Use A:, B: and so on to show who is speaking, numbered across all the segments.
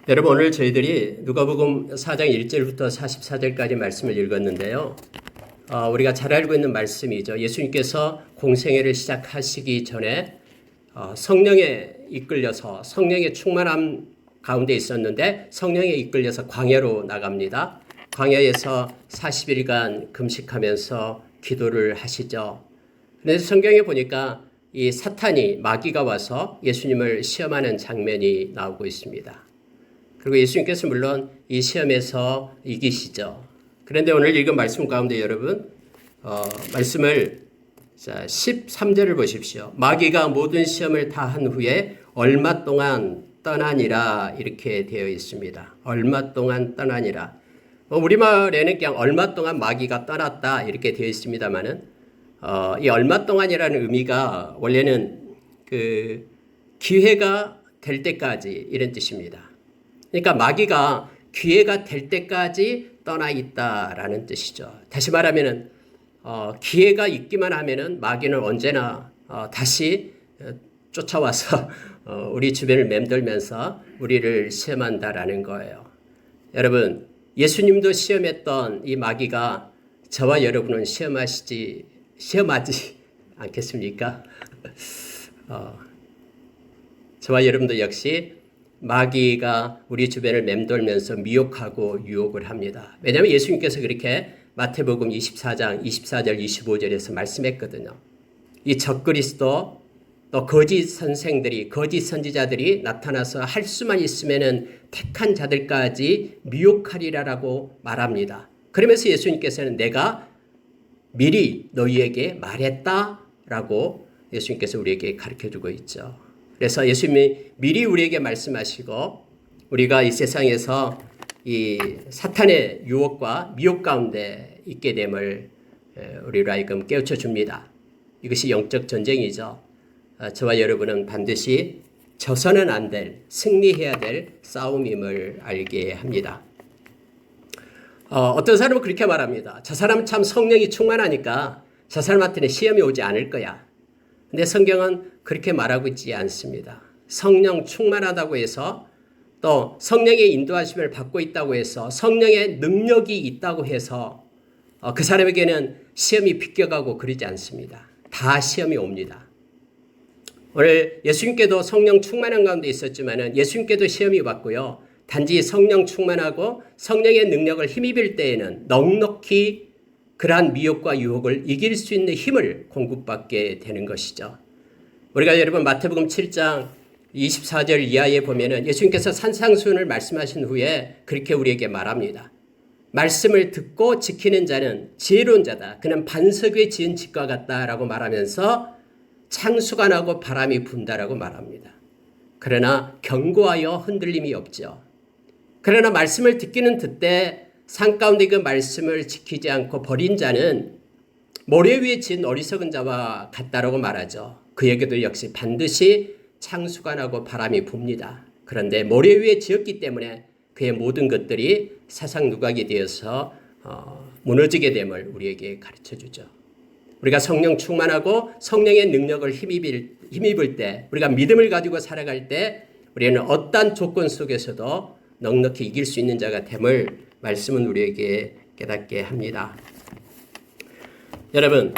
A: 여러분, 오늘 저희들이 누가복음 4장 1절부터 44절까지 말씀을 읽었는데요. 우리가 잘 알고 있는 말씀이죠. 예수님께서 공생애를 시작하시기 전에 성령에 이끌려서 성령의 충만함 가운데 있었는데 성령에 이끌려서 광야로 나갑니다. 광야에서 40일간 금식하면서 기도를 하시죠. 그래서 성경에 보니까 이 사탄이 마귀가 와서 예수님을 시험하는 장면이 나오고 있습니다. 그리고 예수님께서 물론 이 시험에서 이기시죠. 그런데 오늘 읽은 말씀 가운데 여러분 말씀을 13절을 보십시오. 마귀가 모든 시험을 다 한 후에 얼마 동안 떠나니라 이렇게 되어 있습니다. 얼마 동안 떠나니라. 우리말에는 그냥 얼마 동안 마귀가 떠났다 이렇게 되어 있습니다만은 이 얼마 동안이라는 의미가 원래는 그 기회가 될 때까지 이런 뜻입니다. 그러니까 마귀가 기회가 될 때까지 떠나 있다라는 뜻이죠. 다시 말하면은 기회가 있기만 하면은 마귀는 언제나 다시 쫓아와서 우리 주변을 맴돌면서 우리를 시험한다라는 거예요. 여러분, 예수님도 시험했던 이 마귀가 저와 여러분은 시험하지 않겠습니까? 저와 여러분도 역시 마귀가 우리 주변을 맴돌면서 미혹하고 유혹을 합니다. 왜냐하면 예수님께서 그렇게 마태복음 24장 24절 25절에서 말씀했거든요. 이 적그리스도 또 거짓 선생들이 거짓 선지자들이 나타나서 할 수만 있으면은 택한 자들까지 미혹하리라라고 말합니다. 그러면서 예수님께서는 내가 미리 너희에게 말했다라고 예수님께서 우리에게 가르쳐주고 있죠. 그래서 예수님이 미리 우리에게 말씀하시고 우리가 이 세상에서 이 사탄의 유혹과 미혹 가운데 있게 됨을 우리로 하여금 깨우쳐 줍니다. 이것이 영적 전쟁이죠. 저와 여러분은 반드시 져서는 안 될, 승리해야 될 싸움임을 알게 합니다. 어떤 사람은 그렇게 말합니다. 저 사람은 참 성령이 충만하니까 저 사람한테는 시험이 오지 않을 거야. 근데 성경은 그렇게 말하고 있지 않습니다. 성령 충만하다고 해서 또 성령의 인도하심을 받고 있다고 해서 성령의 능력이 있다고 해서 그 사람에게는 시험이 비껴가고 그러지 않습니다. 다 시험이 옵니다. 오늘 예수님께도 성령 충만한 가운데 있었지만은 예수님께도 시험이 왔고요. 단지 성령 충만하고 성령의 능력을 힘입을 때에는 넉넉히 그러한 미혹과 유혹을 이길 수 있는 힘을 공급받게 되는 것이죠. 우리가 여러분 마태복음 7장 24절 이하에 보면은 예수님께서 산상수훈을 말씀하신 후에 그렇게 우리에게 말합니다. 말씀을 듣고 지키는 자는 지혜로운 자다. 그는 반석 위에 지은 집과 같다라고 말하면서 창수가 나고 바람이 분다라고 말합니다. 그러나 견고하여 흔들림이 없죠. 그러나 말씀을 듣기는 듣되 산 가운데 그 말씀을 지키지 않고 버린 자는 모래 위에 지은 어리석은 자와 같다라고 말하죠. 그에게도 역시 반드시 창수가 나고 바람이 붑니다. 그런데 모래 위에 지었기 때문에 그의 모든 것들이 사상 누각이 되어서 무너지게 됨을 우리에게 가르쳐주죠. 우리가 성령 충만하고 성령의 능력을 힘입을 때 우리가 믿음을 가지고 살아갈 때 우리는 어떠한 조건 속에서도 넉넉히 이길 수 있는 자가 됨을 말씀은 우리에게 깨닫게 합니다. 여러분,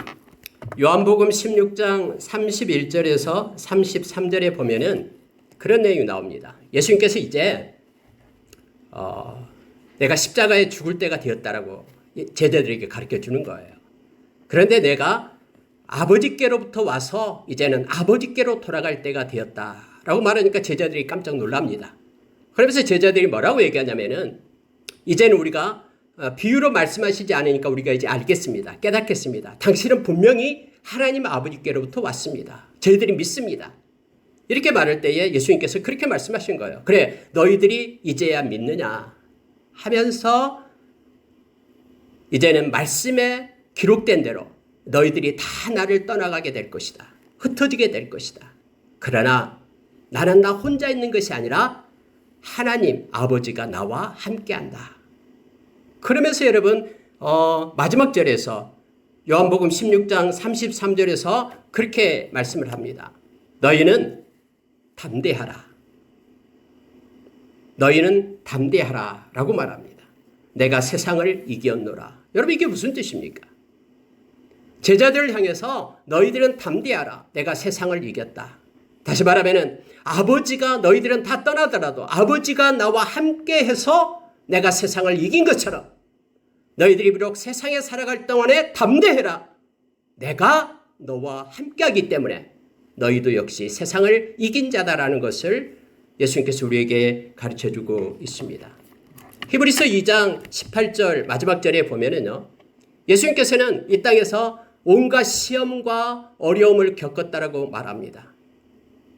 A: 요한복음 16장 31절에서 33절에 보면은 그런 내용이 나옵니다. 예수님께서 이제 내가 십자가에 죽을 때가 되었다라고 제자들에게 가르쳐 주는 거예요. 그런데 내가 아버지께로부터 와서 이제는 아버지께로 돌아갈 때가 되었다라고 말하니까 제자들이 깜짝 놀랍니다. 그러면서 제자들이 뭐라고 얘기하냐면은 이제는 우리가 비유로 말씀하시지 않으니까 우리가 이제 알겠습니다. 깨닫겠습니다. 당신은 분명히 하나님 아버지께로부터 왔습니다. 저희들이 믿습니다. 이렇게 말할 때에 예수님께서 그렇게 말씀하신 거예요. 그래, 너희들이 이제야 믿느냐 하면서 이제는 말씀에 기록된 대로 너희들이 다 나를 떠나가게 될 것이다. 흩어지게 될 것이다. 그러나 나는 나 혼자 있는 것이 아니라 하나님 아버지가 나와 함께한다. 그러면서 여러분 마지막 절에서 요한복음 16장 33절에서 그렇게 말씀을 합니다. 너희는 담대하라. 너희는 담대하라 라고 말합니다. 내가 세상을 이겼노라. 여러분 이게 무슨 뜻입니까? 제자들을 향해서 너희들은 담대하라. 내가 세상을 이겼다. 다시 말하면 아버지가 너희들은 다 떠나더라도 아버지가 나와 함께해서 내가 세상을 이긴 것처럼 너희들이 비록 세상에 살아갈 동안에 담대해라. 내가 너와 함께하기 때문에 너희도 역시 세상을 이긴 자다라는 것을 예수님께서 우리에게 가르쳐주고 있습니다. 히브리서 2장 18절 마지막 절에 보면은요. 예수님께서는 이 땅에서 온갖 시험과 어려움을 겪었다라고 말합니다.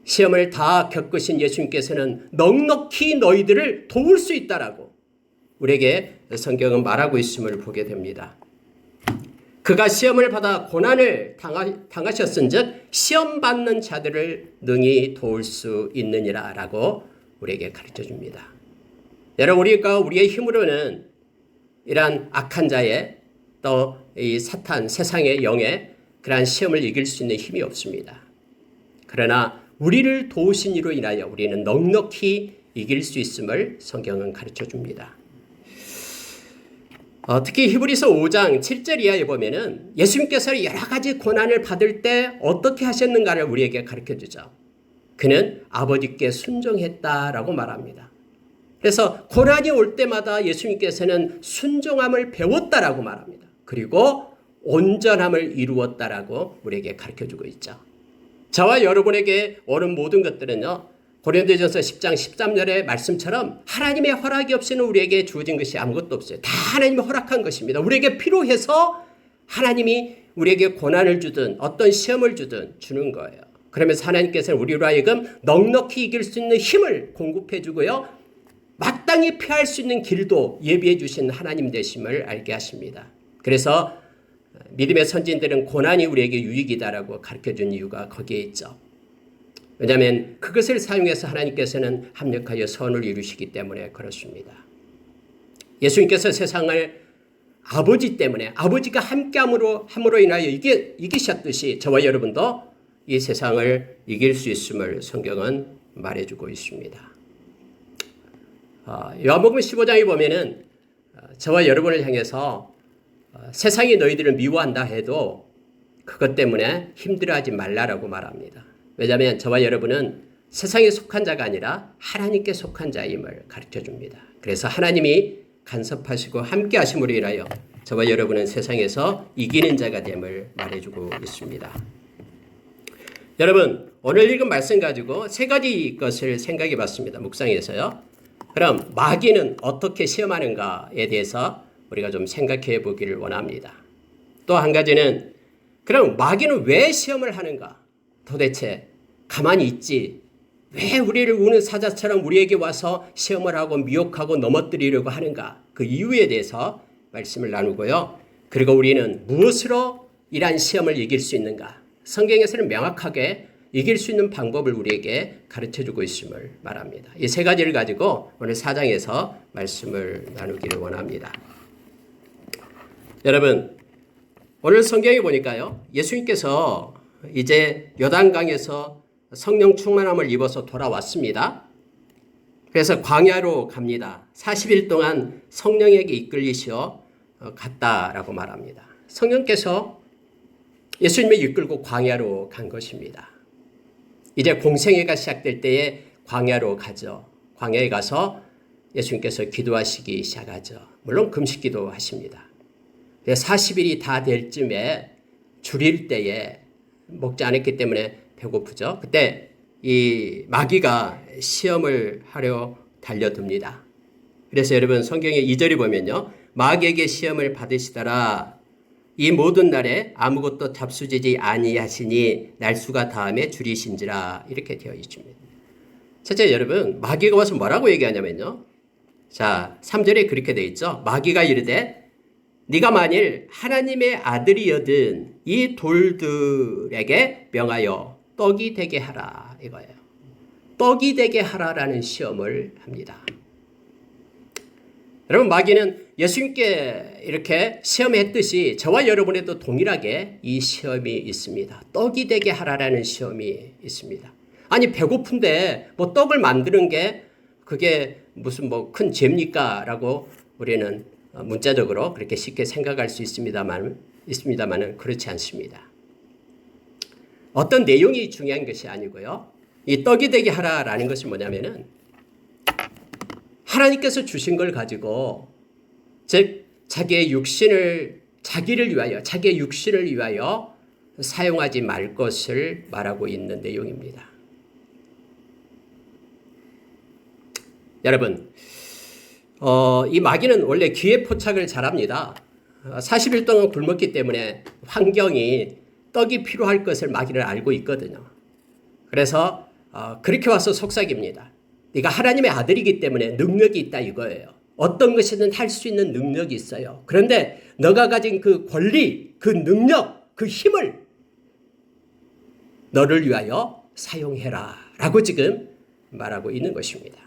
A: 시험을 다 겪으신 예수님께서는 넉넉히 너희들을 도울 수 있다라고 우리에게 성경은 말하고 있음을 보게 됩니다. 그가 시험을 받아 고난을 당하셨은즉 시험 받는 자들을 능히 도울 수 있느니라 라고 우리에게 가르쳐 줍니다. 여러분 우리가 우리의 힘으로는 이러한 악한 자의 또 이 사탄 세상의 영의 그러한 시험을 이길 수 있는 힘이 없습니다. 그러나 우리를 도우신 이로 인하여 우리는 넉넉히 이길 수 있음을 성경은 가르쳐 줍니다. 특히 히브리서 5장 7절 이하에 보면은 예수님께서 여러 가지 고난을 받을 때 어떻게 하셨는가를 우리에게 가르쳐 주죠. 그는 아버지께 순종했다라고 말합니다. 그래서 고난이 올 때마다 예수님께서는 순종함을 배웠다라고 말합니다. 그리고 온전함을 이루었다라고 우리에게 가르쳐 주고 있죠. 저와 여러분에게 오는 모든 것들은요. 고린도전서 10장 13절의 말씀처럼 하나님의 허락이 없이는 우리에게 주어진 것이 아무것도 없어요. 다 하나님이 허락한 것입니다. 우리에게 필요해서 하나님이 우리에게 고난을 주든 어떤 시험을 주든 주는 거예요. 그러면서 하나님께서는 우리로 하여금 넉넉히 이길 수 있는 힘을 공급해 주고요. 마땅히 피할 수 있는 길도 예비해 주신 하나님 되심을 알게 하십니다. 그래서 믿음의 선진들은 고난이 우리에게 유익이다라고 가르쳐준 이유가 거기에 있죠. 왜냐하면 그것을 사용해서 하나님께서는 합력하여 선을 이루시기 때문에 그렇습니다. 예수님께서 세상을 아버지 때문에 아버지가 함께함으로 인하여 이기셨듯이 저와 여러분도 이 세상을 이길 수 있음을 성경은 말해주고 있습니다. 요한복음 15장에 보면은 저와 여러분을 향해서 세상이 너희들을 미워한다 해도 그것 때문에 힘들어하지 말라라고 말합니다. 왜냐하면 저와 여러분은 세상에 속한 자가 아니라 하나님께 속한 자임을 가르쳐 줍니다. 그래서 하나님이 간섭하시고 함께 하심으로 인하여 저와 여러분은 세상에서 이기는 자가 됨을 말해주고 있습니다. 여러분 오늘 읽은 말씀 가지고 세 가지 것을 생각해 봤습니다. 묵상에서요. 그럼 마귀는 어떻게 시험하는가에 대해서 우리가 좀 생각해 보기를 원합니다. 또 한 가지는 그럼 마귀는 왜 시험을 하는가? 도대체 가만히 있지 왜 우리를 우는 사자처럼 우리에게 와서 시험을 하고 미혹하고 넘어뜨리려고 하는가? 그 이유에 대해서 말씀을 나누고요. 그리고 우리는 무엇으로 이러한 시험을 이길 수 있는가? 성경에서는 명확하게 이길 수 있는 방법을 우리에게 가르쳐주고 있음을 말합니다. 이 세 가지를 가지고 오늘 4장에서 말씀을 나누기를 원합니다. 여러분 오늘 성경에 보니까요. 예수님께서 이제 요단강에서 성령 충만함을 입어서 돌아왔습니다. 그래서 광야로 갑니다. 40일 동안 성령에게 이끌리시어 갔다라고 말합니다. 성령께서 예수님을 이끌고 광야로 간 것입니다. 이제 공생애가 시작될 때에 광야로 가죠. 광야에 가서 예수님께서 기도하시기 시작하죠. 물론 금식기도 하십니다. 40일이 다 될 쯤에 줄일 때에 먹지 않았기 때문에 배고프죠. 그때 이 마귀가 시험을 하려 달려듭니다. 그래서 여러분 성경의 2절이 보면요. 마귀에게 시험을 받으시더라. 이 모든 날에 아무것도 잡수지지 아니하시니 날수가 다음에 줄이신지라 이렇게 되어 있습니다. 첫째 여러분 마귀가 와서 뭐라고 얘기하냐면요. 자 3절에 그렇게 되어 있죠. 마귀가 이르되 네가 만일 하나님의 아들이여든 이 돌들에게 명하여 떡이 되게 하라 이거예요. 떡이 되게 하라라는 시험을 합니다. 여러분 마귀는 예수님께 이렇게 시험했듯이 저와 여러분에도 동일하게 이 시험이 있습니다. 떡이 되게 하라라는 시험이 있습니다. 아니 배고픈데 뭐 떡을 만드는 게 그게 무슨 뭐 큰 죄입니까? 라고 우리는 문자적으로 그렇게 쉽게 생각할 수 있습니다만은 그렇지 않습니다. 어떤 내용이 중요한 것이 아니고요. 이 떡이 되게 하라라는 것이 뭐냐면은 하나님께서 주신 걸 가지고 즉 자기의 육신을 자기의 육신을 위하여 사용하지 말 것을 말하고 있는 내용입니다. 여러분, 이 마귀는 원래 기회 포착을 잘합니다. 40일 동안 굶었기 때문에 환경이 떡이 필요할 것을 마귀는 알고 있거든요. 그래서 그렇게 와서 속삭입니다. 네가 하나님의 아들이기 때문에 능력이 있다 이거예요. 어떤 것이든 할 수 있는 능력이 있어요. 그런데 너가 가진 그 권리, 그 능력, 그 힘을 너를 위하여 사용해라 라고 지금 말하고 있는 것입니다.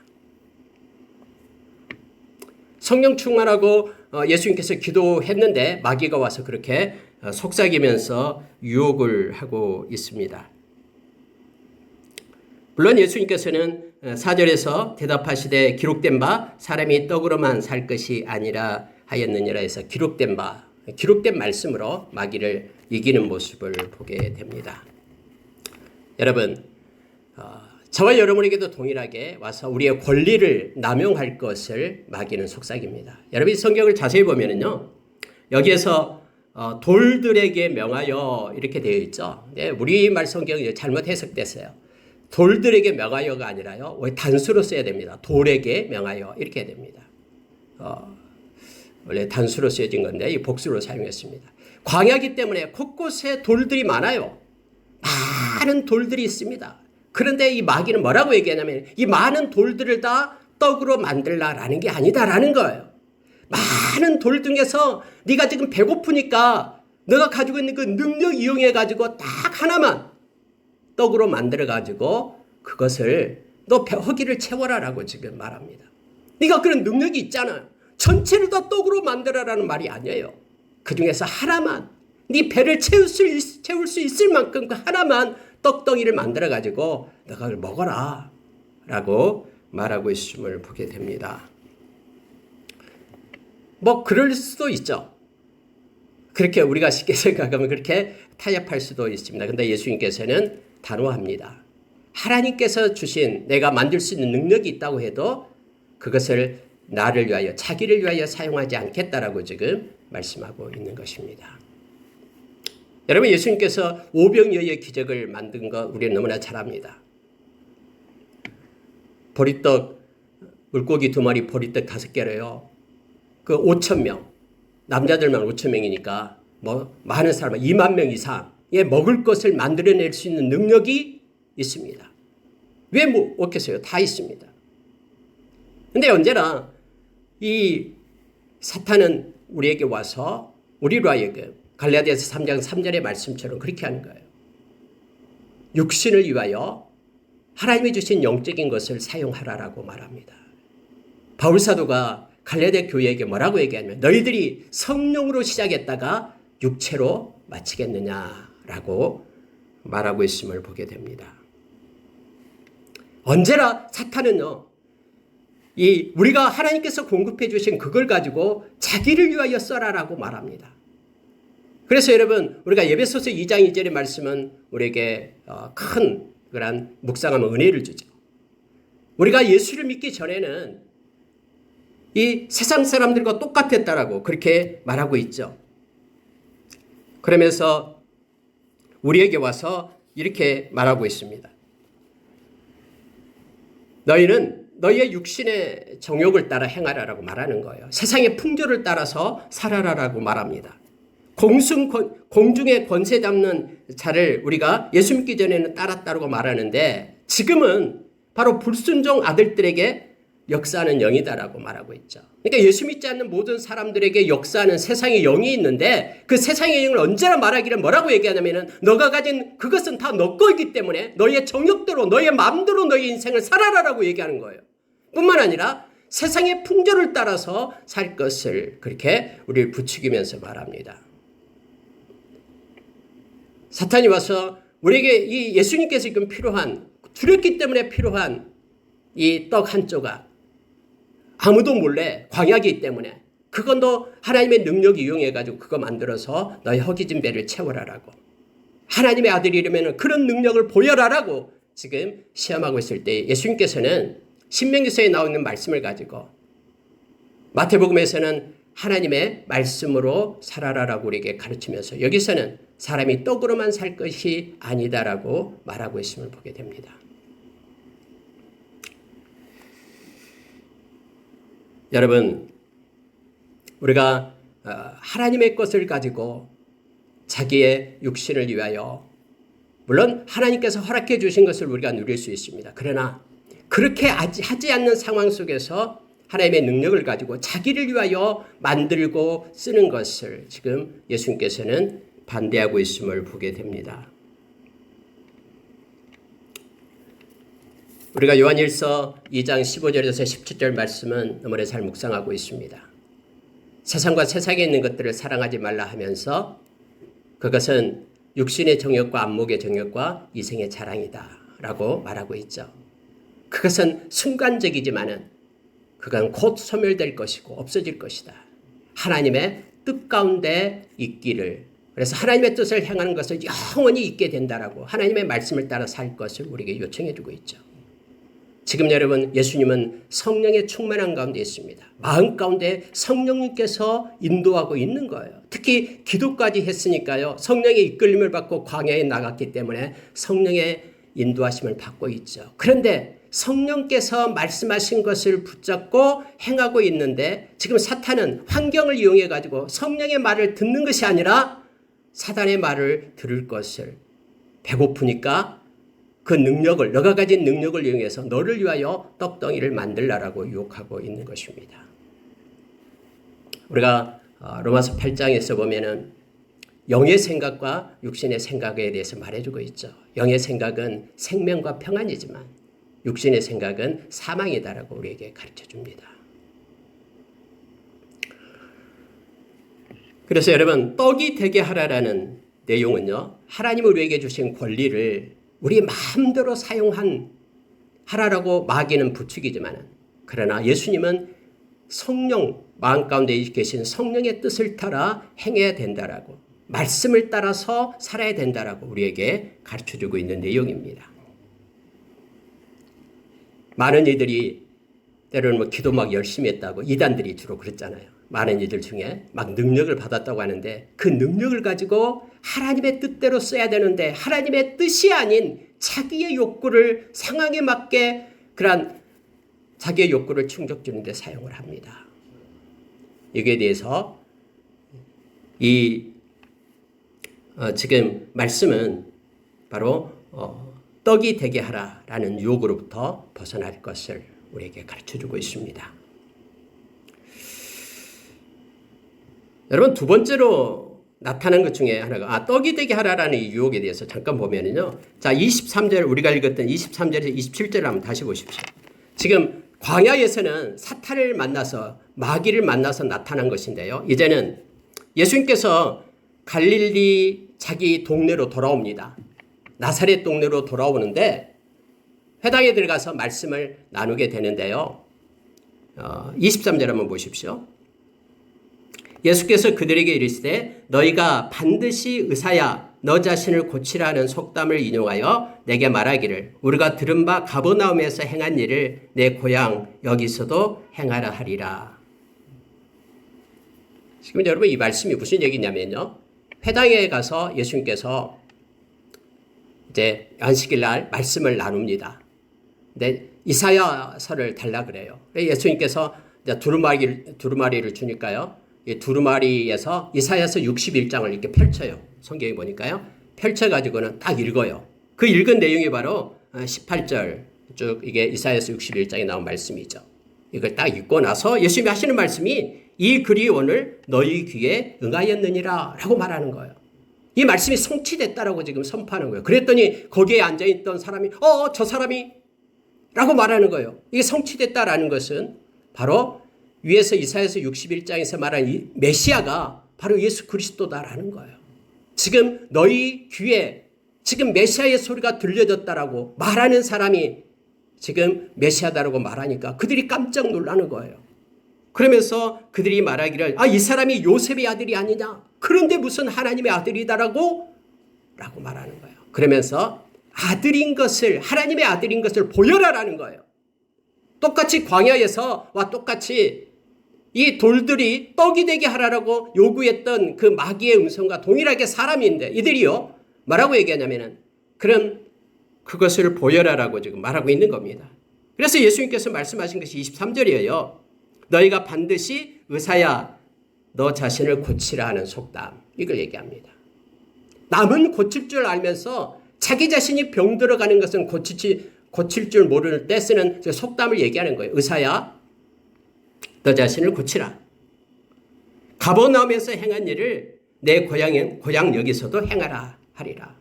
A: 성령 충만하고 예수님께서 기도했는데 마귀가 와서 그렇게 속삭이면서 유혹을 하고 있습니다. 물론 예수님께서는 4절에서 대답하시되 기록된 바 사람이 떡으로만 살 것이 아니라 하였느니라 해서 기록된 말씀으로 마귀를 이기는 모습을 보게 됩니다. 여러분, 저와 여러분에게도 동일하게 와서 우리의 권리를 남용할 것을 마귀는 속삭입니다. 여러분 성경을 자세히 보면은요, 여기에서 돌들에게 명하여 이렇게 되어 있죠. 네, 우리말 성경이 잘못 해석됐어요. 돌들에게 명하여가 아니라요, 왜 단수로 써야 됩니다. 돌에게 명하여 이렇게 됩니다. 원래 단수로 쓰여진 건데 이 복수로 사용했습니다. 광야기 때문에 곳곳에 돌들이 많아요. 많은 돌들이 있습니다. 그런데 이 마귀는 뭐라고 얘기하냐면 이 많은 돌들을 다 떡으로 만들라라는 게 아니다라는 거예요. 많은 돌 중에서 네가 지금 배고프니까 너가 가지고 있는 그 능력 이용해 가지고 딱 하나만 떡으로 만들어 가지고 그것을 너 허기를 채워라라고 지금 말합니다. 네가 그런 능력이 있잖아요. 전체를 다 떡으로 만들어라는 말이 아니에요. 그 중에서 하나만 네 배를 채울 수 있을 만큼 그 하나만 떡덩이를 만들어 가지고 너가 그걸 먹어라 라고 말하고 있음을 보게 됩니다. 뭐 그럴 수도 있죠. 그렇게 우리가 쉽게 생각하면 그렇게 타협할 수도 있습니다. 그런데 예수님께서는 단호합니다. 하나님께서 주신 내가 만들 수 있는 능력이 있다고 해도 그것을 나를 위하여 자기를 위하여 사용하지 않겠다라고 지금 말씀하고 있는 것입니다. 여러분 예수님께서 오병이어의 기적을 만든 거 우리는 너무나 잘 압니다. 보리떡 물고기 2마리 보리떡 5개로요. 그 5,000명 남자들만 5,000명이니까 뭐 많은 사람 2만 명 이상의 먹을 것을 만들어낼 수 있는 능력이 있습니다. 왜 못 없겠어요? 다 있습니다. 근데 언제나 이 사탄은 우리에게 와서 우리로 하여금 갈라디아서 3장 3절의 말씀처럼 그렇게 하는 거예요. 육신을 위하여 하나님이 주신 영적인 것을 사용하라라고 말합니다. 바울 사도가 갈라디아 교회에게 뭐라고 얘기하냐면 너희들이 성령으로 시작했다가 육체로 마치겠느냐라고 말하고 있음을 보게 됩니다. 언제나 사탄은요, 우리가 하나님께서 공급해 주신 그걸 가지고 자기를 위하여 써라라고 말합니다. 그래서 여러분 우리가 에베소서 2장 2절의 말씀은 우리에게 큰 그런 묵상하면 은혜를 주죠. 우리가 예수를 믿기 전에는 이 세상 사람들과 똑같았다라고 그렇게 말하고 있죠. 그러면서 우리에게 와서 이렇게 말하고 있습니다. 너희는 너희의 육신의 정욕을 따라 행하라라고 말하는 거예요. 세상의 풍조를 따라서 살아라라고 말합니다. 공중의 권세 잡는 자를 우리가 예수 믿기 전에는 따랐다고 말하는데 지금은 바로 불순종 아들들에게 역사하는 영이다라고 말하고 있죠. 그러니까 예수 믿지 않는 모든 사람들에게 역사하는 세상의 영이 있는데 그 세상의 영을 언제나 말하기를 뭐라고 얘기하냐면은 너가 가진 그것은 다 너 거이기 때문에 너의 정욕대로 너의 마음대로 너의 인생을 살아라라고 얘기하는 거예요. 뿐만 아니라 세상의 풍조를 따라서 살 것을 그렇게 우리를 부추기면서 말합니다. 사탄이 와서 우리에게 이 예수님께서 지금 필요한 두렵기 때문에 필요한 이 떡 한 조각 아무도 몰래 광야이기 때문에 그건 너 하나님의 능력 이용해가지고 그거 만들어서 너의 허기진 배를 채워라라고. 하나님의 아들이라면 그런 능력을 보여라라고 지금 시험하고 있을 때 예수님께서는 신명기서에 나와 있는 말씀을 가지고 마태복음에서는 하나님의 말씀으로 살아라라고 우리에게 가르치면서 여기서는 사람이 떡으로만 살 것이 아니다라고 말하고 있음을 보게 됩니다. 여러분, 우리가 하나님의 것을 가지고 자기의 육신을 위하여 물론 하나님께서 허락해 주신 것을 우리가 누릴 수 있습니다. 그러나 그렇게 하지 않는 상황 속에서 하나님의 능력을 가지고 자기를 위하여 만들고 쓰는 것을 지금 예수님께서는 반대하고 있음을 보게 됩니다. 우리가 요한일서 2장 15절에서 17절 말씀은 너무나 잘 묵상하고 있습니다. 세상과 세상에 있는 것들을 사랑하지 말라 하면서 그것은 육신의 정욕과 안목의 정욕과 이생의 자랑이다 라고 말하고 있죠. 그것은 순간적이지만은 그건 곧 소멸될 것이고 없어질 것이다. 하나님의 뜻 가운데 있기를, 그래서 하나님의 뜻을 행하는 것을 영원히 있게 된다라고 하나님의 말씀을 따라 살 것을 우리에게 요청해 주고 있죠. 지금 여러분, 예수님은 성령의 충만한 가운데 있습니다. 마음 가운데 성령님께서 인도하고 있는 거예요. 특히 기도까지 했으니까요. 성령의 이끌림을 받고 광야에 나갔기 때문에 성령의 인도하심을 받고 있죠. 그런데 성령께서 말씀하신 것을 붙잡고 행하고 있는데 지금 사탄은 환경을 이용해 가지고 성령의 말을 듣는 것이 아니라 사단의 말을 들을 것을, 배고프니까 그 능력을, 너가 가진 능력을 이용해서 너를 위하여 떡덩이를 만들라라고 유혹하고 있는 것입니다. 우리가 로마서 8장에서 보면은 영의 생각과 육신의 생각에 대해서 말해주고 있죠. 영의 생각은 생명과 평안이지만 육신의 생각은 사망이다라고 우리에게 가르쳐줍니다. 그래서 여러분, 떡이 되게 하라라는 내용은요, 하나님 우리에게 주신 권리를 우리 마음대로 하라라고 마귀는 부추기지만, 그러나 예수님은 성령, 마음 가운데 계신 성령의 뜻을 따라 행해야 된다라고, 말씀을 따라서 살아야 된다라고 우리에게 가르쳐주고 있는 내용입니다. 많은 이들이 때로는 기도 막 열심히 했다고, 이단들이 주로 그랬잖아요. 많은 이들 중에 막 능력을 받았다고 하는데 그 능력을 가지고 하나님의 뜻대로 써야 되는데 하나님의 뜻이 아닌 자기의 욕구를, 상황에 맞게 그러한 자기의 욕구를 충족주는 데 사용을 합니다. 여기에 대해서 지금 말씀은 바로 떡이 되게 하라라는 유혹으로부터 벗어날 것을 우리에게 가르쳐주고 있습니다. 여러분, 두 번째로 나타난 것 중에 하나가 떡이 되게 하라라는 이 유혹에 대해서 잠깐 보면은요. 자, 23절, 우리가 읽었던 23절에서 27절을 한번 다시 보십시오. 지금 광야에서는 사탄을 만나서, 마귀를 만나서 나타난 것인데요. 이제는 예수님께서 갈릴리 자기 동네로 돌아옵니다. 나사렛 동네로 돌아오는데 회당에 들어가서 말씀을 나누게 되는데요. 23절 한번 보십시오. 예수께서 그들에게 이르시되 너희가 반드시 의사야 너 자신을 고치라는 속담을 인용하여 내게 말하기를 우리가 들은 바 가버나움에서 행한 일을 내 고향 여기서도 행하라 하리라. 지금 여러분, 이 말씀이 무슨 얘기냐면요. 회당에 가서 예수님께서 이제 안식일 날 말씀을 나눕니다. 근데 이사야서를 달라 그래요. 예수님께서 이제 두루마리를 주니까요. 이 두루마리에서 이사야서 61장을 이렇게 펼쳐요. 성경에 보니까요. 펼쳐가지고는 딱 읽어요. 그 읽은 내용이 바로 18절 쭉 이게 이사야서 61장에 나온 말씀이죠. 이걸 딱 읽고 나서 예수님이 하시는 말씀이 이 글이 오늘 너희 귀에 응하였느니라 라고 말하는 거예요. 이 말씀이 성취됐다라고 지금 선포하는 거예요. 그랬더니 거기에 앉아있던 사람이 저 사람이 라고 말하는 거예요. 이게 성취됐다라는 것은 바로 위에서 이사야서 61장에서 말한 이 메시아가 바로 예수 그리스도다라는 거예요. 지금 너희 귀에 지금 메시아의 소리가 들려졌다라고 말하는 사람이 지금 메시아다라고 말하니까 그들이 깜짝 놀라는 거예요. 그러면서 그들이 말하기를 이 사람이 요셉의 아들이 아니냐? 그런데 무슨 하나님의 아들이다라고 말하는 거예요. 그러면서 하나님의 아들인 것을 보여라라는 거예요. 똑같이 광야에서와 똑같이 이 돌들이 떡이 되게 하라라고 요구했던 그 마귀의 음성과 동일하게 사람인데 이들이요 뭐라고 얘기하냐면은 그럼 그것을 보여라라고 지금 말하고 있는 겁니다. 그래서 예수님께서 말씀하신 것이 23절이에요. 너희가 반드시 의사야 너 자신을 고치라 하는 속담 이걸 얘기합니다. 남은 고칠 줄 알면서 자기 자신이 병 들어가는 것은 고칠 줄 모르는 때 쓰는 속담을 얘기하는 거예요. 의사야 너 자신을 고치라. 가버나움에서 행한 일을 내 고향 여기서도 행하라 하리라.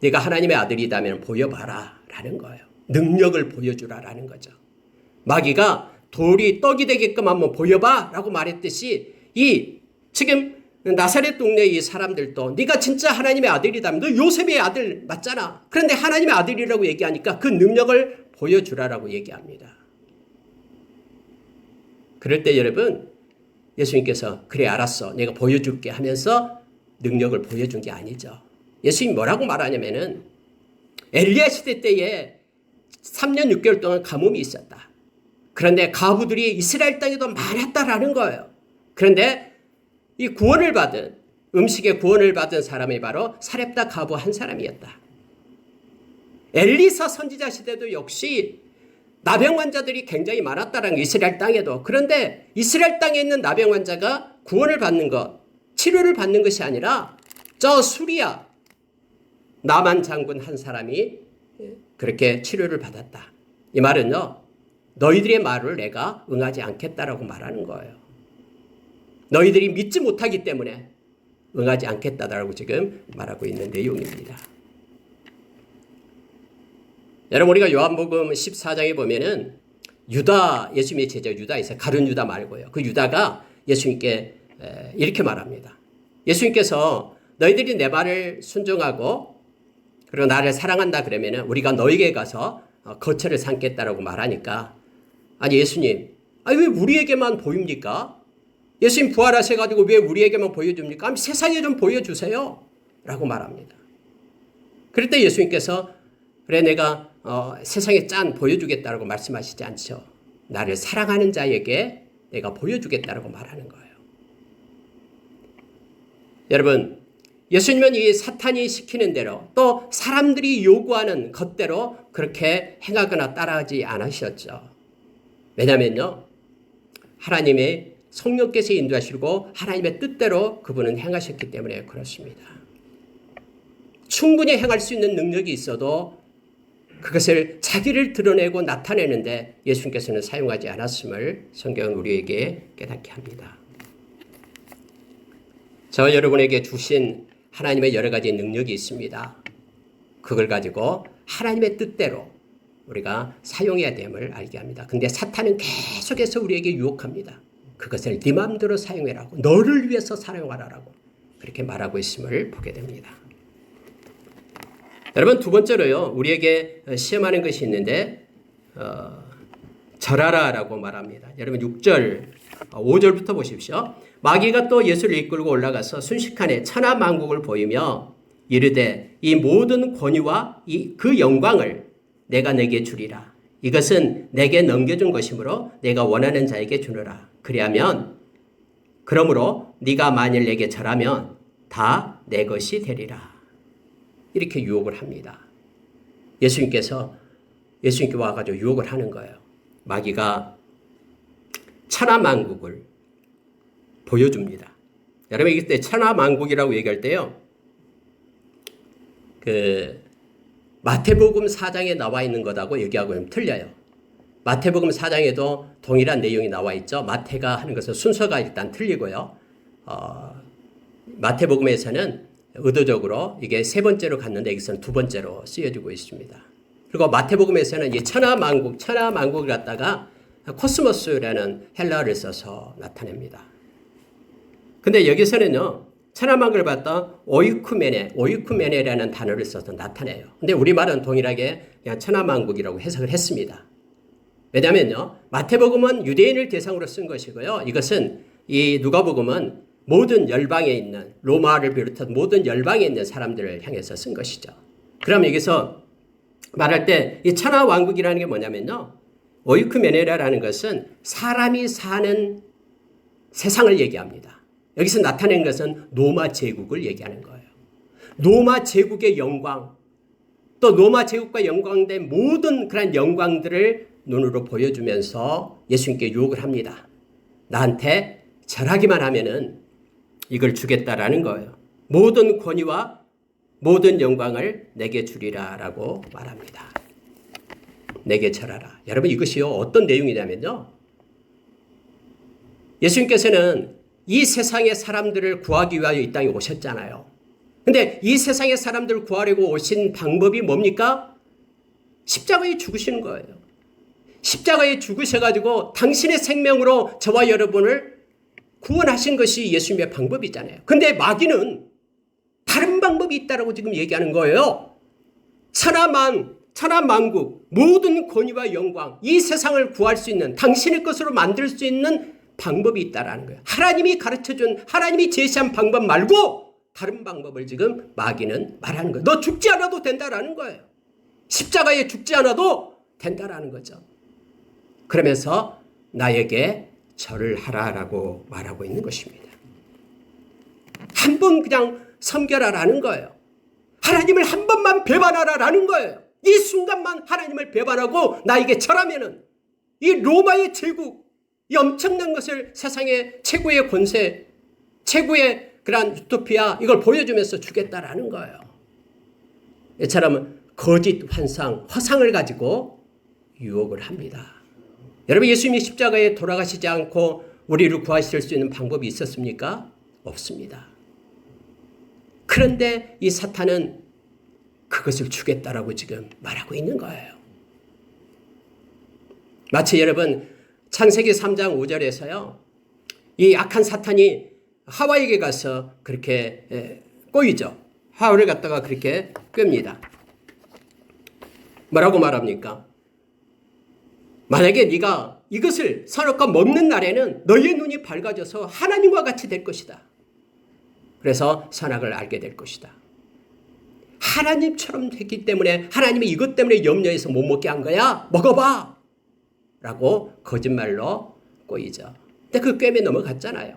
A: 네가 하나님의 아들이다면 보여봐라 라는 거예요. 능력을 보여주라라는 거죠. 마귀가 돌이 떡이 되게끔 한번 보여봐 라고 말했듯이 지금 나사렛 동네 이 사람들도 네가 진짜 하나님의 아들이다면 너 요셉의 아들 맞잖아. 그런데 하나님의 아들이라고 얘기하니까 그 능력을 보여주라라고 얘기합니다. 그럴 때 여러분 예수님께서 그래 알았어 내가 보여줄게 하면서 능력을 보여준 게 아니죠. 예수님이 뭐라고 말하냐면은 엘리야 시대 때에 3년 6개월 동안 가뭄이 있었다. 그런데 가부들이 이스라엘 땅에도 많았다라는 거예요. 그런데 이 구원을 받은 음식의 구원을 받은 사람이 바로 사렙다 가부 한 사람이었다. 엘리사 선지자 시대도 역시 나병 환자들이 굉장히 많았다라는 거 이스라엘 땅에도. 그런데 이스라엘 땅에 있는 나병 환자가 구원을 받는 것, 치료를 받는 것이 아니라 저 수리아 나만 장군 한 사람이 그렇게 치료를 받았다. 이 말은요. 너희들의 말을 내가 응하지 않겠다라고 말하는 거예요. 너희들이 믿지 못하기 때문에 응하지 않겠다라고 지금 말하고 있는 내용입니다. 여러분 우리가 요한복음 14장에 보면은 유다 예수님의 제자 유다 있어요. 가룟 유다 말고요. 그 유다가 예수님께 이렇게 말합니다. 예수님께서 너희들이 내 말을 순종하고 그리고 나를 사랑한다 그러면은 우리가 너에게 가서 거처를 삼겠다라고 말하니까 아니 예수님 왜 우리에게만 보입니까? 예수님 부활하셔가지고 왜 우리에게만 보여줍니까? 세상에 좀 보여주세요 라고 말합니다. 그럴 때 예수님께서 그래 내가 세상에 보여주겠다라고 말씀하시지 않죠. 나를 사랑하는 자에게 내가 보여주겠다라고 말하는 거예요. 여러분 예수님은 이 사탄이 시키는 대로 또 사람들이 요구하는 것대로 그렇게 행하거나 따라하지 않으셨죠. 왜냐하면요. 하나님의 성령께서 인도하시고 하나님의 뜻대로 그분은 행하셨기 때문에 그렇습니다. 충분히 행할 수 있는 능력이 있어도 그것을 자기를 드러내고 나타내는데 예수님께서는 사용하지 않았음을 성경은 우리에게 깨닫게 합니다. 저 여러분에게 주신 하나님의 여러 가지 능력이 있습니다. 그걸 가지고 하나님의 뜻대로 우리가 사용해야 됨을 알게 합니다. 근데 사탄은 계속해서 우리에게 유혹합니다. 그것을 네 마음대로 사용해라고 너를 위해서 사용하라라고 그렇게 말하고 있음을 보게 됩니다. 여러분 두 번째로요. 우리에게 시험하는 것이 있는데 절하라라고 말합니다. 여러분 6절 5절부터 보십시오. 마귀가 또 예수를 이끌고 올라가서 순식간에 천하만국을 보이며 이르되 이 모든 권위와 그 영광을 내가 내게 주리라. 이것은 내게 넘겨준 것이므로 내가 원하는 자에게 주노라. 그러므로 네가 만일 내게 절하면 다 내 것이 되리라. 이렇게 유혹을 합니다. 예수님께 와가지고 유혹을 하는 거예요. 마귀가 천하만국을 보여줍니다. 여러분 이때 천하만국이라고 얘기할 때요. 마태복음 4장에 나와 있는 것하고 얘기하고는 틀려요. 마태복음 4장에도 동일한 내용이 나와 있죠. 마태가 하는 것은 순서가 일단 틀리고요. 마태복음에서는 의도적으로 이게 세 번째로 갔는데 여기서는 두 번째로 쓰여지고 있습니다. 그리고 마태복음에서는 이 천하만국을 갖다가 코스모스라는 헬라어를 써서 나타냅니다. 근데 여기서는요. 천하만국을 봤다 오이쿠메네라는 단어를 써서 나타내요. 근데 우리말은 동일하게 그냥 천하만국이라고 해석을 했습니다. 왜냐하면요, 마태복음은 유대인을 대상으로 쓴 것이고요. 이것은 이 누가복음은 모든 열방에 있는, 로마를 비롯한 모든 열방에 있는 사람들을 향해서 쓴 것이죠. 그럼 여기서 말할 때 이 천하 왕국이라는 게 뭐냐면요, 오이쿠메네라라는 것은 사람이 사는 세상을 얘기합니다. 여기서 나타낸 것은 로마 제국을 얘기하는 거예요. 로마 제국의 영광, 또 로마 제국과 연관된 모든 그런 영광들을 눈으로 보여주면서 예수님께 유혹을 합니다. 나한테 절하기만 하면은 이걸 주겠다라는 거예요. 모든 권위와 모든 영광을 내게 주리라 라고 말합니다. 내게 절하라. 여러분, 이것이요, 어떤 내용이냐면요, 예수님께서는 이 세상의 사람들을 구하기 위하여 이 땅에 오셨잖아요. 근데 이 세상의 사람들을 구하려고 오신 방법이 뭡니까? 십자가에 죽으시는 거예요. 십자가에 죽으셔가지고 당신의 생명으로 저와 여러분을 구원하신 것이 예수님의 방법이잖아요. 근데 마귀는 다른 방법이 있다라고 지금 얘기하는 거예요. 천하만국, 모든 권위와 영광, 이 세상을 구할 수 있는, 당신의 것으로 만들 수 있는 방법이 있다라는 거예요. 하나님이 가르쳐준, 하나님이 제시한 방법 말고 다른 방법을 지금 마귀는 말하는 거예요. 너 죽지 않아도 된다라는 거예요. 십자가에 죽지 않아도 된다라는 거죠. 그러면서 나에게 절을 하라라고 말하고 있는 것입니다. 한 번 그냥 섬겨라라는 거예요. 하나님을 한 번만 배반하라라는 거예요. 이 순간만 하나님을 배반하고 나에게 절하면은 이 로마의 제국, 이 엄청난 것을, 세상의 최고의 권세, 최고의 그런 유토피아, 이걸 보여주면서 주겠다라는 거예요. 이처럼 거짓 환상, 허상을 가지고 유혹을 합니다. 여러분, 예수님이 십자가에 돌아가시지 않고 우리를 구하실 수 있는 방법이 있었습니까? 없습니다. 그런데 이 사탄은 그것을 주겠다라고 지금 말하고 있는 거예요. 마치 여러분, 창세기 3장 5절에서요, 이 악한 사탄이 하와에게 가서 그렇게 꼬이죠. 하와를 갖다가 그렇게 꿰입니다. 뭐라고 말합니까? 만약에 네가 이것을 선악과 먹는 날에는 너의 눈이 밝아져서 하나님과 같이 될 것이다. 그래서 선악을 알게 될 것이다. 하나님처럼 됐기 때문에, 하나님이 이것 때문에 염려해서 못 먹게 한 거야. 먹어봐! 라고 거짓말로 꼬이죠. 근데 그 꿰매 넘어갔잖아요.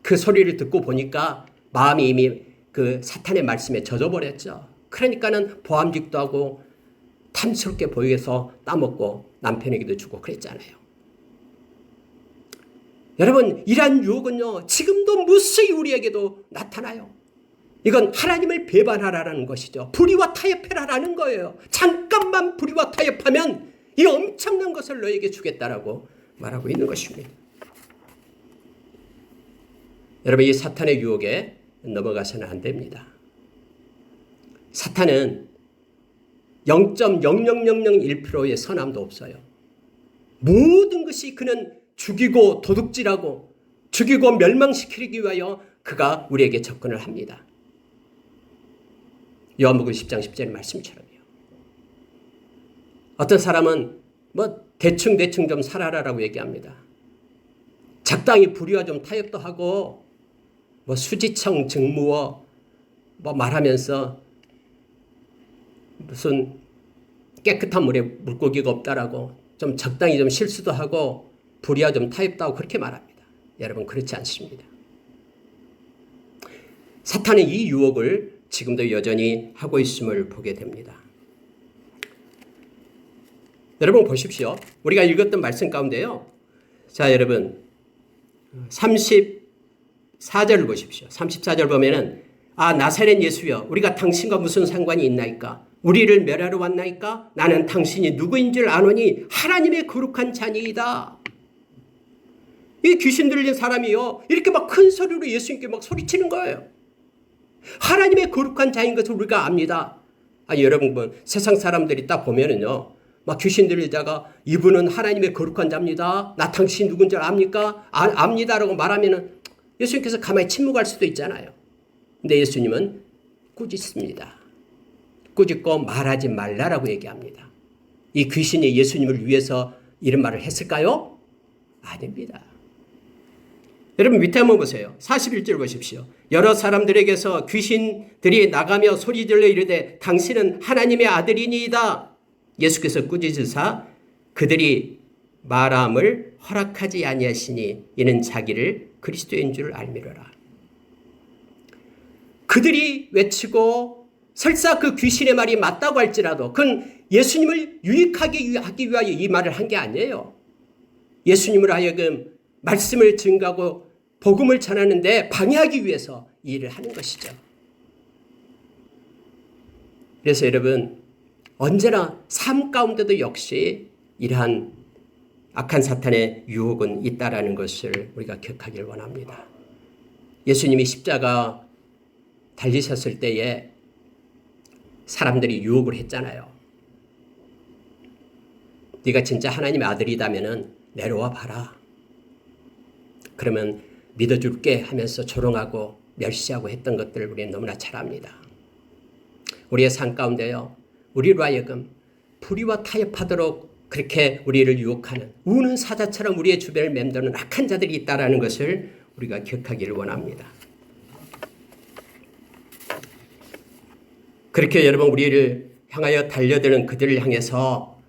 A: 그 소리를 듣고 보니까 마음이 이미 그 사탄의 말씀에 젖어버렸죠. 그러니까는 보암직도 하고 탐스럽게 보여서 따먹고 남편에게도 주고 그랬잖아요. 여러분, 이러한 유혹은요, 지금도 무수히 우리에게도 나타나요. 이건 하나님을 배반하라는 것이죠. 불의와 타협해라라는 거예요. 잠깐만 불의와 타협하면 이 엄청난 것을 너에게 주겠다라고 말하고 있는 것입니다. 여러분, 이 사탄의 유혹에 넘어가서는 안 됩니다. 사탄은 0.00001%의 선함도 없어요. 모든 것이 그는 죽이고 도둑질하고 죽이고 멸망시키기 위하여 그가 우리에게 접근을 합니다. 요한복음 10장 10절의 말씀처럼요. 어떤 사람은 뭐 대충 좀 살아라라고 얘기합니다. 적당히 불의와 좀 타협도 하고 뭐 수지청 직무어 뭐 말하면서 무슨 깨끗한 물에 물고기가 없다라고 좀 적당히 좀 실수도 하고 불의와 좀 타협도 하고 그렇게 말합니다. 여러분, 그렇지 않습니다. 사탄은 이 유혹을 지금도 여전히 하고 있음을 보게 됩니다. 여러분 보십시오. 우리가 읽었던 말씀 가운데요. 자, 여러분 34절을 보십시오. 34절 보면은 나사렛 예수여, 우리가 당신과 무슨 상관이 있나이까? 우리를 멸하러 왔나이까? 나는 당신이 누구인 줄 아노니 하나님의 거룩한 자니이다. 이 귀신 들린 사람이요, 이렇게 막 큰 소리로 예수님께 막 소리치는 거예요. 하나님의 거룩한 자인 것을 우리가 압니다. 여러분, 세상 사람들이 딱 보면은요, 막 귀신 들리다가 이분은 하나님의 거룩한 자입니다. 나 당신 누군 줄 압니까? 압니다라고 말하면은 예수님께서 가만히 침묵할 수도 있잖아요. 근데 예수님은 꾸짖습니다. 꾸짖고 말하지 말라라고 얘기합니다. 이 귀신이 예수님을 위해서 이런 말을 했을까요? 아닙니다. 여러분 밑에 한번 보세요. 41절 보십시오. 여러 사람들에게서 귀신들이 나가며 소리질러 이르되 당신은 하나님의 아들이니이다. 예수께서 꾸짖으사 그들이 말함을 허락하지 아니하시니 이는 자기를 그리스도인 줄 알미러라. 그들이 외치고 설사 그 귀신의 말이 맞다고 할지라도 그건 예수님을 유익하게 하기 위하여 이 말을 한 게 아니에요. 예수님으로 하여금 말씀을 증거하고 복음을 전하는데 방해하기 위해서 이 일을 하는 것이죠. 그래서 여러분 언제나 삶 가운데도 역시 이러한 악한 사탄의 유혹은 있다라는 것을 우리가 기억하길 원합니다. 예수님이 십자가 달리셨을 때에 사람들이 유혹을 했잖아요. 네가 진짜 하나님의 아들이다면 내려와 봐라. 그러면 믿어줄게 하면서 조롱하고 멸시하고 했던 것들을 우리는 너무나 잘 압니다. 우리의 삶 가운데요. 우리로 하여금 불의와 타협하도록 그렇게 우리를 유혹하는 우는 사자처럼 우리의 주변을 맴도는 악한 자들이 있다는 것을 우리가 기억하기를 원합니다. 그렇게 여러분 우리를 향하여 달려드는 그들을 향해서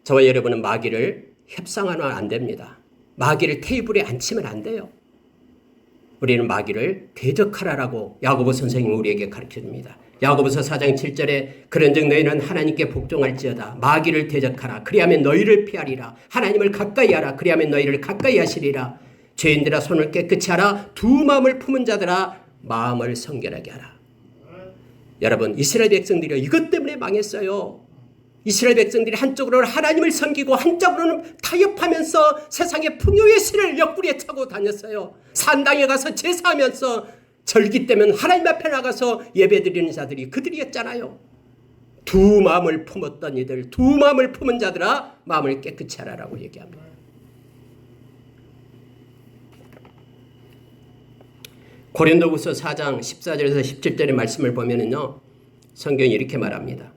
A: 저와 여러분은 마귀를 협상하면 안 됩니다. 마귀를 테이블에 앉히면 안 돼요. 우리는 마귀를 대적하라라고 야고보 선생님이 우리에게 가르쳐줍니다. 야고보서 4장 7절에 그런즉 너희는 하나님께 복종할지어다. 마귀를 대적하라. 그리하면 너희를 피하리라. 하나님을 가까이 하라. 그리하면 너희를 가까이 하시리라. 죄인들아 손을 깨끗이 하라. 두 마음을 품은 자들아 마음을 성결하게 하라. 여러분 이스라엘 백성들이 이것 때문에 망했어요. 이스라엘 백성들이 한쪽으로는 하나님을 섬기고 한쪽으로는 타협하면서 세상의 풍요의 신을 옆구리에 차고 다녔어요. 산당에 가서 제사하면서 절기 때면 하나님 앞에 나가서 예배드리는 자들이 그들이었잖아요. 두 마음을 품었던 이들, 두 마음을 품은 자들아 마음을 깨끗이 하라라고 얘기합니다. 고린도후서 4장 14절에서 17절의 말씀을 보면은요. 성경이 이렇게 말합니다.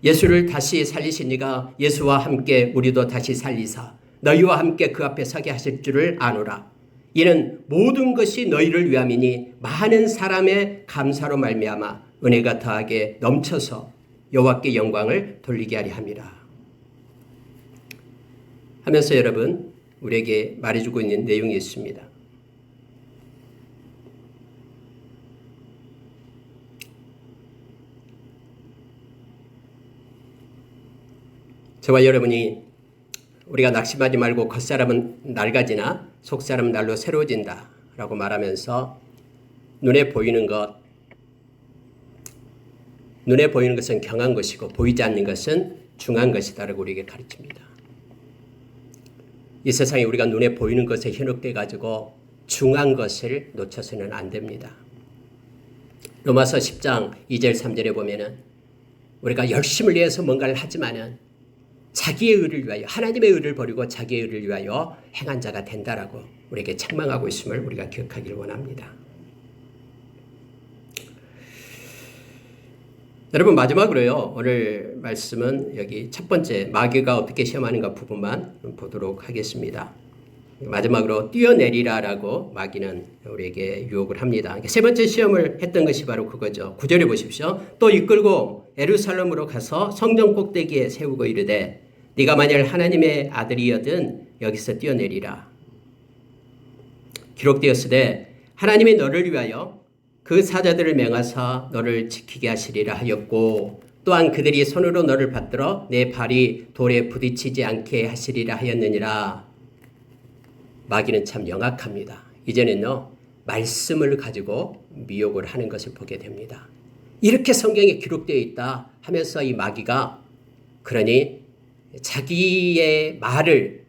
A: 예수를 다시 살리신 이가 예수와 함께 우리도 다시 살리사 너희와 함께 그 앞에 서게 하실 줄을 아노라. 이는 모든 것이 너희를 위함이니 많은 사람의 감사로 말미암아 은혜가 더하게 넘쳐서 여호와께 영광을 돌리게 하려 함이라. 하면서 여러분 우리에게 말해주고 있는 내용이 있습니다. 저와 여러분이 우리가 낙심하지 말고 겉사람은 낡아지나 속사람은 날로 새로워진다 라고 말하면서 눈에 보이는 것은 경한 것이고 보이지 않는 것은 중한 것이다 라고 우리에게 가르칩니다. 이 세상에 우리가 눈에 보이는 것에 현혹돼 가지고 중한 것을 놓쳐서는 안 됩니다. 로마서 10장 2절 3절에 보면은 우리가 열심을 내서 뭔가를 하지만은 자기의 의를 위하여 하나님의 의를 버리고 자기의 의를 위하여 행한 자가 된다라고 우리에게 책망하고 있음을 우리가 기억하기를 원합니다. 여러분 마지막으로요. 오늘 말씀은 여기 첫 번째 마귀가 어떻게 시험하는가 부분만 보도록 하겠습니다. 마지막으로 뛰어내리라라고 마귀는 우리에게 유혹을 합니다. 세 번째 시험을 했던 것이 바로 그거죠. 9절에 보십시오. 또 이끌고 예루살렘으로 가서 성전 꼭대기에 세우고 이르되 네가 만일 하나님의 아들이여든 여기서 뛰어내리라. 기록되었으되 하나님이 너를 위하여 그 사자들을 맹하사 너를 지키게 하시리라 하였고 또한 그들이 손으로 너를 받들어 내 발이 돌에 부딪히지 않게 하시리라 하였느니라. 마귀는 참 영악합니다. 이제는요 말씀을 가지고 미혹을 하는 것을 보게 됩니다. 이렇게 성경에 기록되어 있다 하면서 이 마귀가 그러니 자기의 말을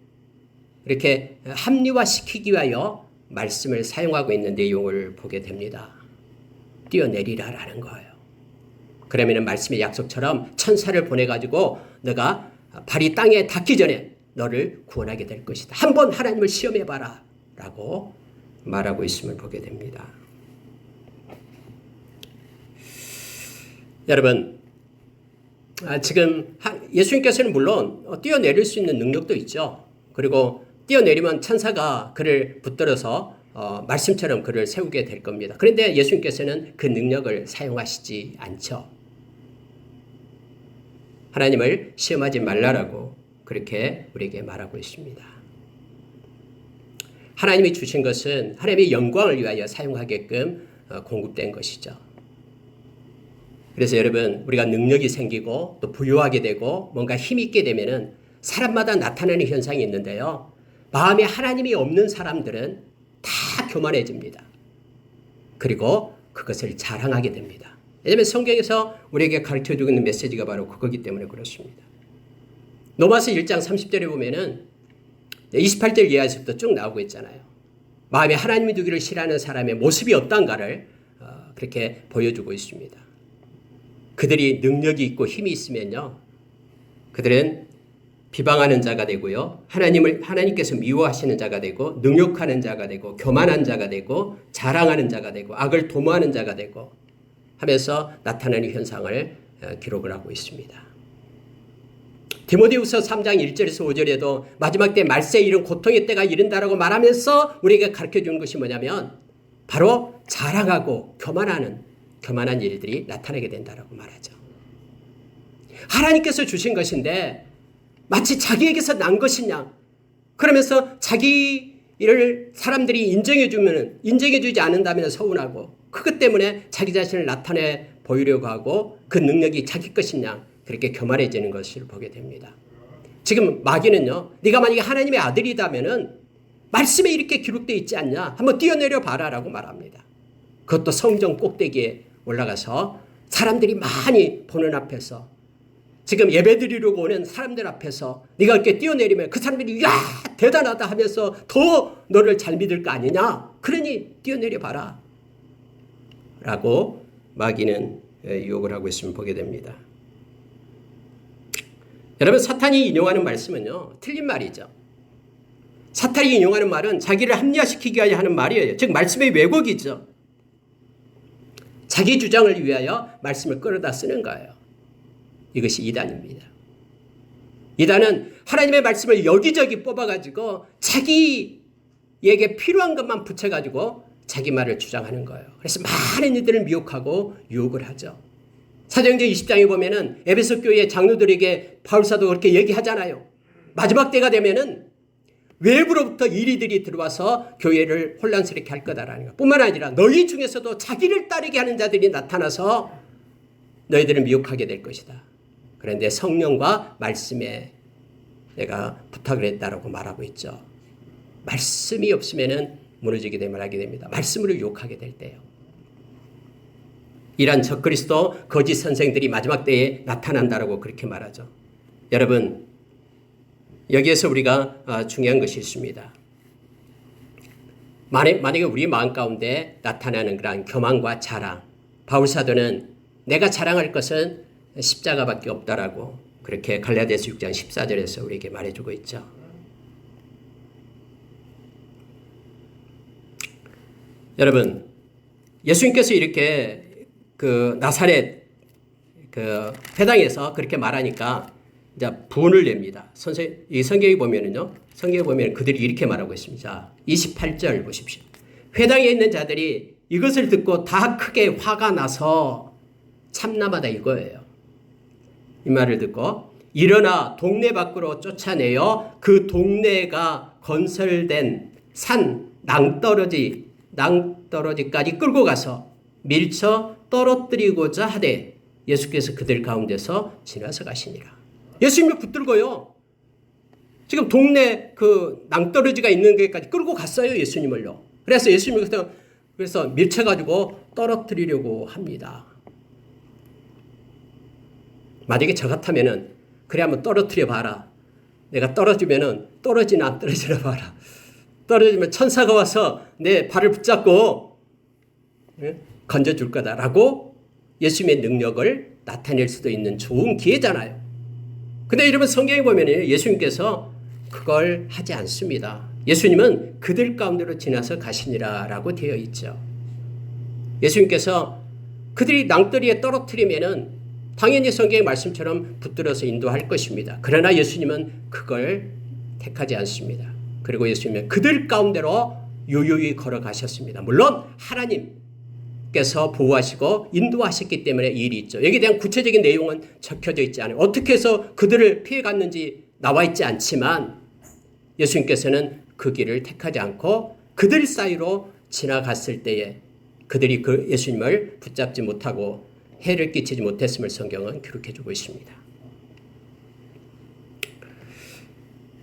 A: 이렇게 합리화시키기 위하여 말씀을 사용하고 있는 내용을 보게 됩니다. 뛰어내리라라는 거예요. 그러면 말씀의 약속처럼 천사를 보내가지고 너가 발이 땅에 닿기 전에 너를 구원하게 될 것이다. 한번 하나님을 시험해봐라 라고 말하고 있음을 보게 됩니다. 여러분 지금 예수님께서는 물론 뛰어내릴 수 있는 능력도 있죠. 그리고 뛰어내리면 천사가 그를 붙들어서 말씀처럼 그를 세우게 될 겁니다. 그런데 예수님께서는 그 능력을 사용하시지 않죠. 하나님을 시험하지 말라라고 그렇게 우리에게 말하고 있습니다. 하나님이 주신 것은 하나님의 영광을 위하여 사용하게끔 공급된 것이죠. 그래서 여러분, 우리가 능력이 생기고 또 부유하게 되고 뭔가 힘이 있게 되면은 사람마다 나타나는 현상이 있는데요. 마음에 하나님이 없는 사람들은 다 교만해집니다. 그리고 그것을 자랑하게 됩니다. 왜냐하면 성경에서 우리에게 가르쳐주고 있는 메시지가 바로 그거기 때문에 그렇습니다. 로마서 1장 30절에 보면은 28절 이하에서부터 쭉 나오고 있잖아요. 마음에 하나님이 두기를 싫어하는 사람의 모습이 어떤가를 그렇게 보여주고 있습니다. 그들이 능력이 있고 힘이 있으면요, 그들은 비방하는 자가 되고요, 하나님께서 미워하시는 자가 되고, 능욕하는 자가 되고, 교만한 자가 되고, 자랑하는 자가 되고, 악을 도모하는 자가 되고 하면서 나타나는 현상을 기록을 하고 있습니다. 디모데후서 3장 1절에서 5절에도 마지막 때 말세에 이른 고통의 때가 이른다라고 말하면서 우리에게 가르쳐주는 것이 뭐냐면 바로 자랑하고 교만한 일들이 나타나게 된다라고 말하죠. 하나님께서 주신 것인데 마치 자기에게서 난 것이냐, 그러면서 자기 일을 사람들이 인정해주지 않는다면 서운하고, 그것 때문에 자기 자신을 나타내 보이려고 하고 그 능력이 자기 것이냐, 그렇게 교만해지는 것을 보게 됩니다. 지금 마귀는요, 네가 만약에 하나님의 아들이다면은 말씀에 이렇게 기록되어 있지 않냐, 한번 뛰어내려 봐라라고 말합니다. 그것도 성전 꼭대기에 올라가서 사람들이 많이 보는 앞에서, 지금 예배드리려고 오는 사람들 앞에서 네가 이렇게 뛰어내리면 그 사람들이 야 대단하다 하면서 더 너를 잘 믿을 거 아니냐, 그러니 뛰어내려 봐라 라고 마귀는 유혹을 하고 있음을 보게 됩니다. 여러분, 사탄이 인용하는 말씀은요, 틀린 말이죠. 사탄이 인용하는 말은 자기를 합리화시키기 위하여 하는 말이에요. 즉 말씀의 왜곡이죠. 자기 주장을 위하여 말씀을 끌어다 쓰는 거예요. 이것이 이단입니다. 이단은 하나님의 말씀을 여기저기 뽑아가지고 자기에게 필요한 것만 붙여가지고 자기 말을 주장하는 거예요. 그래서 많은 이들을 미혹하고 유혹을 하죠. 사도행전 20장에 보면은 에베소 교회 장로들에게 바울사도 그렇게 얘기하잖아요. 마지막 때가 되면은 외부로부터 이리들이 들어와서 교회를 혼란스럽게 할 거다라는 것. 뿐만 아니라 너희 중에서도 자기를 따르게 하는 자들이 나타나서 너희들을 미혹하게 될 것이다. 그런데 성령과 말씀에 내가 부탁을 했다라고 말하고 있죠. 말씀이 없으면은 무너지게 되면 하게 됩니다. 말씀으로 유혹하게 될 때요. 이란 적그리스도 거짓 선생들이 마지막 때에 나타난다라고 그렇게 말하죠. 여러분, 여기에서 우리가 중요한 것이 있습니다. 만약에 우리 마음 가운데 나타나는 그러한 교만과 자랑, 바울사도는 내가 자랑할 것은 십자가밖에 없다라고 그렇게 갈라디아서 6장 14절에서 우리에게 말해주고 있죠. 여러분, 예수님께서 이렇게 그 나사렛 그 회당에서 그렇게 말하니까 이제 분을 냅니다. 이 성경에 보면은요, 성경에 보면 그들이 이렇게 말하고 있습니다. 28절 보십시오. 회당에 있는 자들이 이것을 듣고 다 크게 화가 나서 참남하다 이거예요. 이 말을 듣고 일어나 동네 밖으로 쫓아내어 그 동네가 건설된 산 낭떠러지까지 끌고 가서 밀쳐 떨어뜨리고자 하되 예수께서 그들 가운데서 지나서 가시니라. 예수님을 붙들고요, 지금 동네 그 낭떠러지가 있는 데까지 끌고 갔어요, 예수님을요. 그래서 예수님을 그래서 밀쳐가지고 떨어뜨리려고 합니다. 만약에 저 같으면은 그래 한번 떨어뜨려 봐라. 내가 떨어지면은 떨어지나 안 떨어지나 봐라. 떨어지면 천사가 와서 내 발을 붙잡고 건져줄 거다라고 예수님의 능력을 나타낼 수도 있는 좋은 기회잖아요. 근데 여러분, 성경에 보면 예수님께서 그걸 하지 않습니다. 예수님은 그들 가운데로 지나서 가시니라 라고 되어 있죠. 예수님께서 그들이 낭떠러지에 떨어뜨리면은 당연히 성경의 말씀처럼 붙들어서 인도할 것입니다. 그러나 예수님은 그걸 택하지 않습니다. 그리고 예수님은 그들 가운데로 유유히 걸어가셨습니다. 물론 하나님께서 보호하시고 인도하셨기 때문에 이 일이 있죠. 여기에 대한 구체적인 내용은 적혀져 있지 않아요. 어떻게 해서 그들을 피해갔는지 나와 있지 않지만 예수님께서는 그 길을 택하지 않고 그들 사이로 지나갔을 때에 그들이 그 예수님을 붙잡지 못하고 해를 끼치지 못했음을 성경은 기록해주고 있습니다.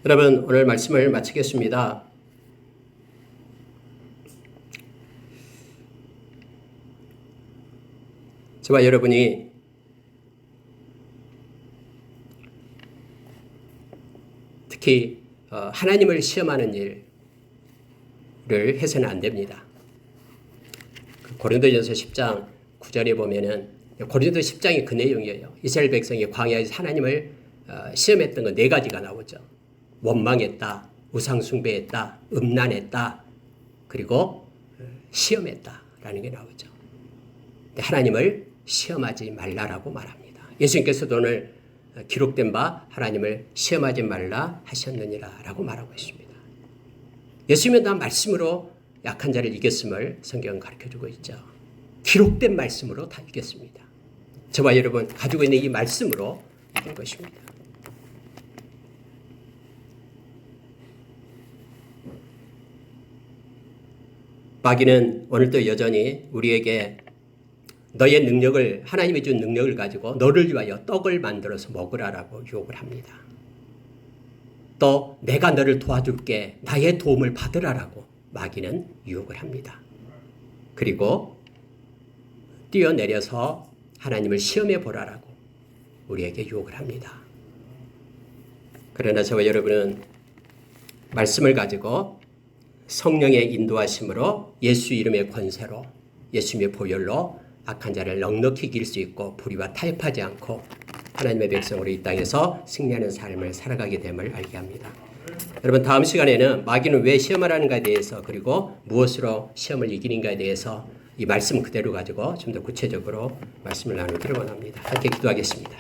A: 여러분, 오늘 말씀을 마치겠습니다. 저와 여러분이 특히 하나님을 시험하는 일을 해서는 안 됩니다. 고린도전서 10장 9절에 보면은 고린도 10장이 그 내용이에요. 이스라엘 백성이 광야에서 하나님을 시험했던 건 4가지가 나오죠. 원망했다, 우상숭배했다, 음란했다, 그리고 시험했다라는 게 나오죠. 하나님을 시험하지 말라라고 말합니다. 예수님께서도 오늘 기록된 바 하나님을 시험하지 말라 하셨느니라라고 말하고 있습니다. 예수님은 다 말씀으로 약한 자를 이겼음을 성경은 가르쳐주고 있죠. 기록된 말씀으로 다 이겼습니다. 저와 여러분 가지고 있는 이 말씀으로 이긴 것입니다. 마귀는 오늘도 여전히 우리에게 너의 능력을, 하나님이 준 능력을 가지고 너를 위하여 떡을 만들어서 먹으라라고 유혹을 합니다. 또 내가 너를 도와줄게, 나의 도움을 받으라라고 마귀는 유혹을 합니다. 그리고 뛰어내려서 하나님을 시험해 보라라고 우리에게 유혹을 합니다. 그러나 저와 여러분은 말씀을 가지고 성령의 인도하심으로 예수 이름의 권세로 예수님의 보혈로 악한 자를 넉넉히 이길 수 있고 불의와 타협하지 않고 하나님의 백성으로 이 땅에서 승리하는 삶을 살아가게 됨을 알게 합니다. 여러분, 다음 시간에는 마귀는 왜 시험을 하는가에 대해서, 그리고 무엇으로 시험을 이기는가에 대해서 이 말씀 그대로 가지고 좀 더 구체적으로 말씀을 나누기를 원합니다. 함께 기도하겠습니다.